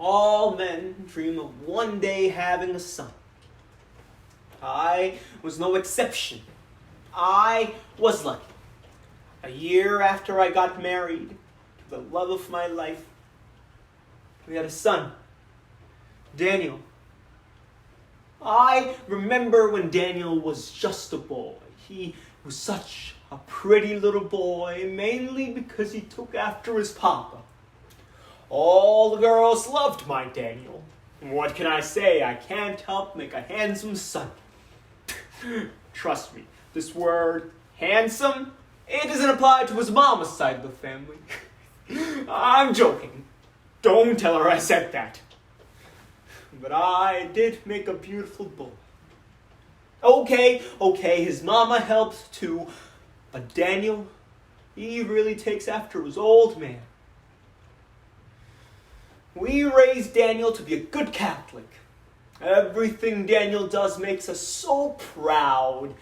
All men dream of one day having a son. I was no exception. I was lucky. A year after I got married to the love of my life, we had a son, Daniel. I remember when Daniel was just a boy. He was such a pretty little boy, mainly because he took after his papa. All the girls loved my Daniel. What can I say? I can't help make a handsome son. Trust me, this word, handsome, it doesn't apply to his mama's side of the family. I'm joking. Don't tell her I said that. But I did make a beautiful boy. Okay, his mama helped too, but Daniel, he really takes after his old man. We raised Daniel to be a good Catholic. Everything Daniel does makes us so proud.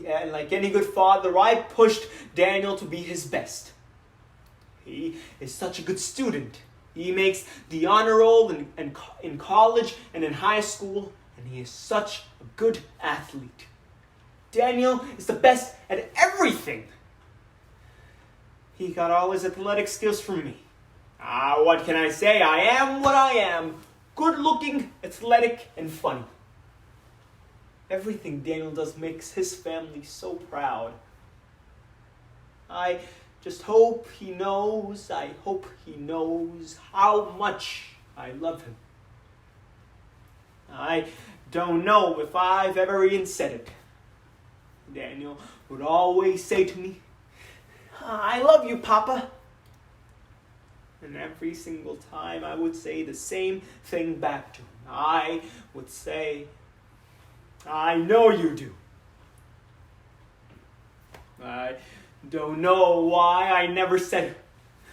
And like any good father, I pushed Daniel to be his best. He is such a good student. He makes the honor roll in college and in high school, and he is such a good athlete. Daniel is the best at everything. He got all his athletic skills from me. What can I say? I am what I am. Good looking, athletic, and funny. Everything Daniel does makes his family so proud. I just hope he knows how much I love him. I don't know if I've ever even said it. Daniel would always say to me, "I love you, Papa." And every single time I would say the same thing back to him. I would say, "I know you do." I don't know why I never said,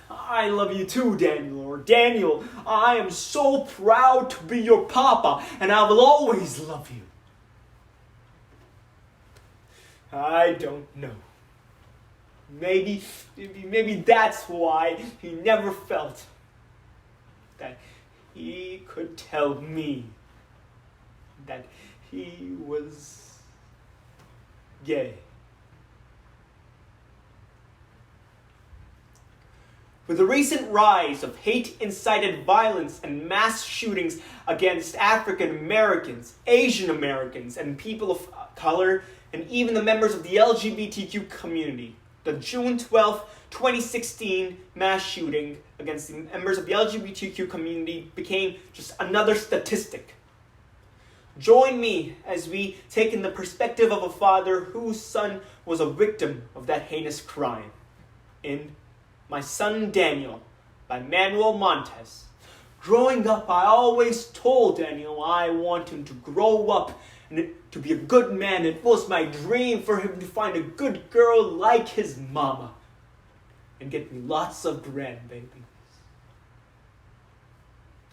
"I love you too, Daniel," or "Daniel, I am so proud to be your papa, and I will always love you." I don't know. Maybe that's why he never felt that he could tell me that he was gay. With the recent rise of hate-incited violence and mass shootings against African Americans, Asian Americans, and people of color, and even the members of the LGBTQ community, the June 12th, 2016 mass shooting against the members of the LGBTQ community became just another statistic. Join me as we take in the perspective of a father whose son was a victim of that heinous crime. In My Son Daniel by Manuel Montez. Growing up, I always told Daniel I want him to grow up and to be a good man. It was my dream for him to find a good girl like his mama and get me lots of grandbabies.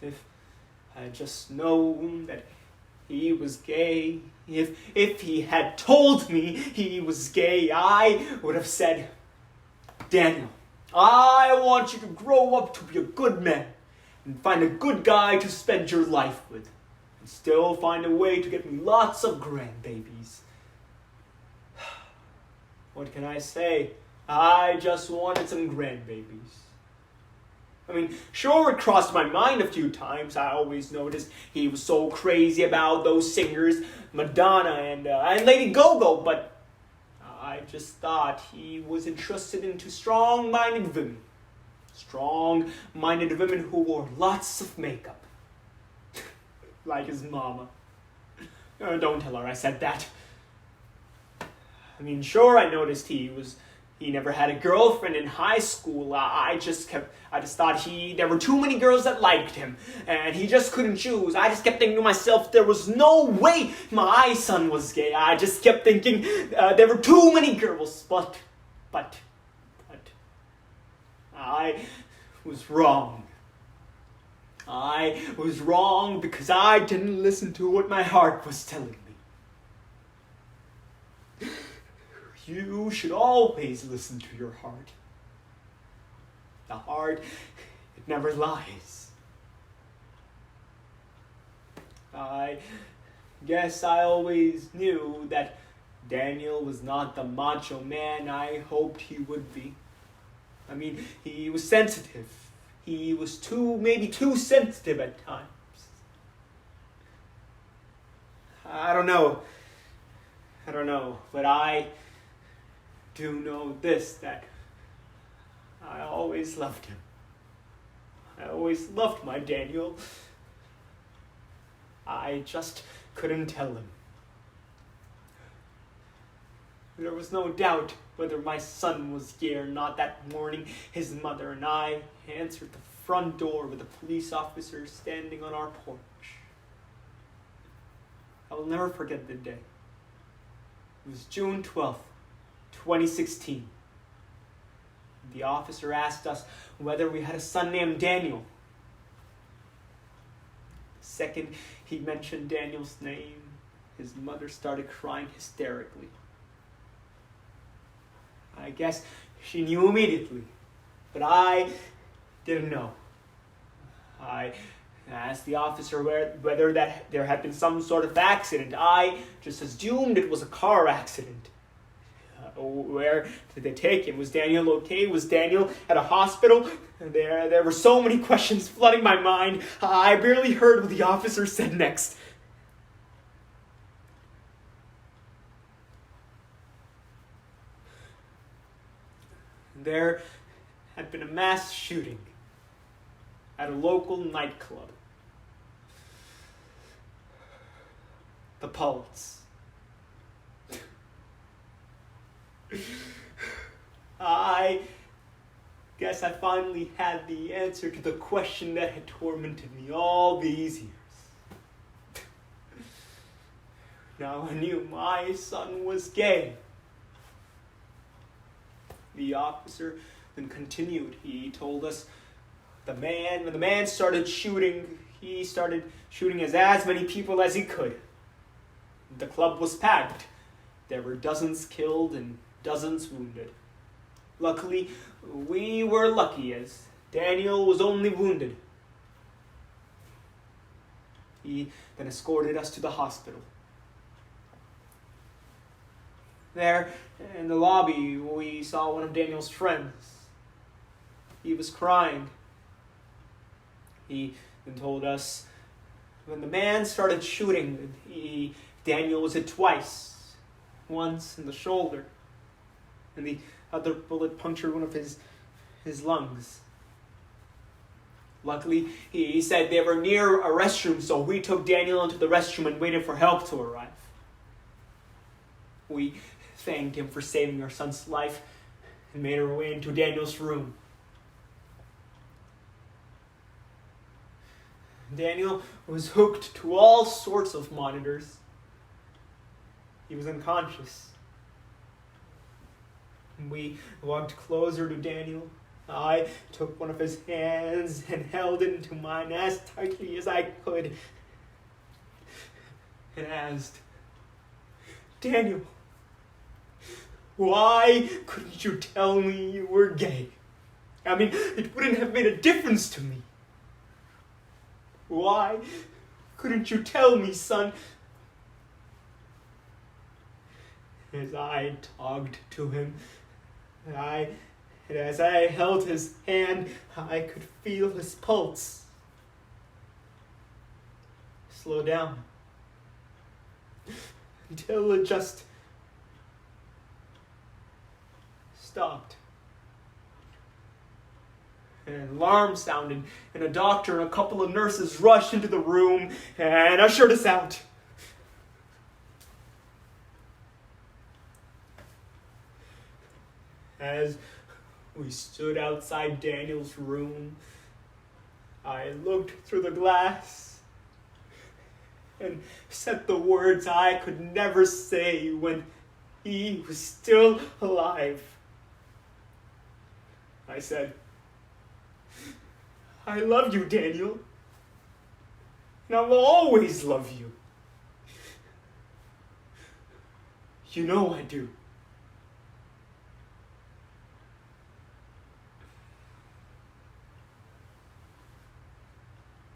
If I had just known that he was gay, if he had told me he was gay, I would have said, "Daniel, I want you to grow up to be a good man and find a good guy to spend your life with and still find a way to get me lots of grandbabies." What can I say? I just wanted some grandbabies. I mean, sure, it crossed my mind a few times. I always noticed he was so crazy about those singers, Madonna and Lady Gaga, but I just thought he was interested into strong-minded women. Strong-minded women who wore lots of makeup. Like his mama. Don't tell her I said that. I mean, sure, I noticed he never had a girlfriend in high school. I just thought there were too many girls that liked him, and he just couldn't choose. I just kept thinking to myself, there was no way my son was gay. I just kept thinking there were too many girls, but I was wrong. I was wrong because I didn't listen to what my heart was telling me. You should always listen to your heart. The heart, it never lies. I guess I always knew that Daniel was not the macho man I hoped he would be. I mean, he was sensitive. He was maybe too sensitive at times. I don't know, but I do know this, that I always loved him. I always loved my Daniel. I just couldn't tell him. There was no doubt whether my son was here or not. That morning, his mother and I answered the front door with a police officer standing on our porch. I will never forget the day. It was June 12th, 2016. The officer asked us whether we had a son named Daniel. The second he mentioned Daniel's name, his mother started crying hysterically. I guess she knew immediately, but I didn't know. I asked the officer whether there had been some sort of accident. I just assumed it was a car accident. Where did they take him? Was Daniel okay? Was Daniel at a hospital? There were so many questions flooding my mind. I barely heard what the officer said next. There had been a mass shooting at a local nightclub. The Pulse. I guess I finally had the answer to the question that had tormented me all these years. Now I knew my son was gay. The officer then continued. He told us when the man started shooting, he started shooting as many people as he could. The club was packed. There were dozens killed and dozens wounded. Luckily, we were lucky as Daniel was only wounded. He then escorted us to the hospital. There, in the lobby, we saw one of Daniel's friends. He was crying. He then told us when the man started shooting, Daniel was hit twice. Once in the shoulder, and the other bullet punctured one of his lungs. Luckily, he said they were near a restroom, so we took Daniel into the restroom and waited for help to arrive. We thanked him for saving our son's life and made our way into Daniel's room. Daniel was hooked to all sorts of monitors. He was unconscious. We walked closer to Daniel. I took one of his hands and held it into mine as tightly as I could and asked, "Daniel, why couldn't you tell me you were gay? I mean, it wouldn't have made a difference to me. Why couldn't you tell me, son?" As I talked to him, as I held his hand, I could feel his pulse slow down until it just stopped. An alarm sounded, and a doctor and a couple of nurses rushed into the room and ushered us out. As we stood outside Daniel's room, I looked through the glass and said the words I could never say when he was still alive. I said, "I love you, Daniel, and I will always love you. You know I do."